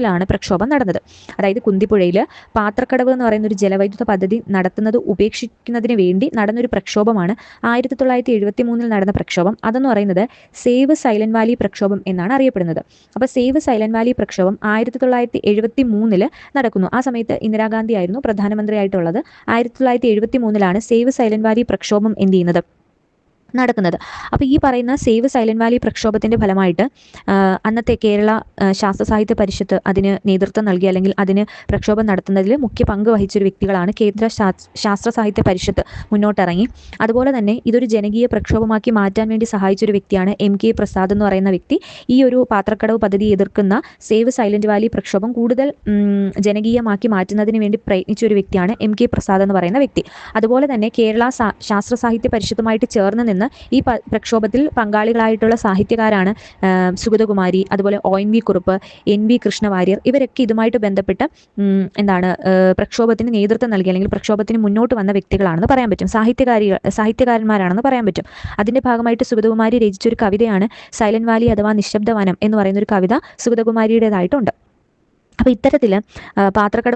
ാണ് പ്രക്ഷോഭം നടന്നത്. അതായത് കുന്തിപ്പുഴയിൽ പാത്രക്കടവ് എന്ന് പറയുന്ന ഒരു ജലവൈദ്യുത പദ്ധതി നടത്തുന്നത് ഉപേക്ഷിക്കുന്നതിന് വേണ്ടി നടന്നൊരു പ്രക്ഷോഭമാണ് 1973 നടന്ന പ്രക്ഷോഭം. അതെന്ന് പറയുന്നത് സേവ് സൈലന്റ് വാലി പ്രക്ഷോഭം എന്നാണ് അറിയപ്പെടുന്നത്. അപ്പോൾ സേവ് സൈലന്റ് വാലി പ്രക്ഷോഭം 1973 നടക്കുന്നു. ആ സമയത്ത് ഇന്ദിരാഗാന്ധി ആയിരുന്നു പ്രധാനമന്ത്രിയായിട്ടുള്ളത്. 1973 സേവ് സൈലന്റ് വാലി പ്രക്ഷോഭം എന്ത് ചെയ്യുന്നത്, നടക്കുന്നത്. അപ്പോൾ ഈ പറയുന്ന സേവ് സൈലന്റ് വാലി പ്രക്ഷോഭത്തിൻ്റെ ഫലമായിട്ട് അന്നത്തെ കേരള ശാസ്ത്ര സാഹിത്യ പരിഷത്ത് അതിന് നേതൃത്വം നൽകി, അല്ലെങ്കിൽ അതിന് പ്രക്ഷോഭം നടത്തുന്നതിൽ മുഖ്യ പങ്ക് വഹിച്ചൊരു വ്യക്തികളാണ് കേന്ദ്ര ശാസ്ത്ര സാഹിത്യ പരിഷത്ത് മുന്നോട്ടിറങ്ങി. അതുപോലെ തന്നെ ഇതൊരു ജനകീയ പ്രക്ഷോഭമാക്കി മാറ്റാൻ വേണ്ടി സഹായിച്ചൊരു വ്യക്തിയാണ് MK പ്രസാദ് എന്ന് പറയുന്ന വ്യക്തി. ഈ ഒരു പാത്രക്കടവ് പദ്ധതി എതിർക്കുന്ന സേവ് സൈലന്റ് വാലി പ്രക്ഷോഭം കൂടുതൽ ജനകീയമാക്കി മാറ്റുന്നതിന് വേണ്ടി പ്രയത്നിച്ച ഒരു വ്യക്തിയാണ് MK പ്രസാദ് എന്ന് പറയുന്ന വ്യക്തി. അതുപോലെ തന്നെ കേരള ശാസ്ത്ര സാഹിത്യ പരിഷത്തുമായിട്ട് ചേർന്ന് നിന്ന് ഈ പ്രക്ഷോഭത്തിൽ പങ്കാളികളായിട്ടുള്ള സാഹിത്യകാരാണ് സുഗതകുമാരി, അതുപോലെ ONV കുറുപ്പ്, NV കൃഷ്ണവാര്യർ. ഇവരൊക്കെ ഇതുമായിട്ട് ബന്ധപ്പെട്ട് പ്രക്ഷോഭത്തിന് നേതൃത്വം നൽകി അല്ലെങ്കിൽ പ്രക്ഷോഭത്തിന് മുന്നോട്ട് വന്ന വ്യക്തികളാണെന്ന് പറയാൻ പറ്റും. സാഹിത്യകാരന്മാരാണെന്ന് പറയാൻ പറ്റും. അതിൻ്റെ ഭാഗമായിട്ട് സുഗതകുമാരി രചിച്ചൊരു കവിതയാണ് സൈലന്റ് വാലി അഥവാ നിശബ്ദവനം എന്ന് പറയുന്നൊരു കവിത സുഗതകുമാരിയുടേതായിട്ടുണ്ട്. അപ്പോൾ ഇത്തരത്തിൽ പാത്രക്കടവ്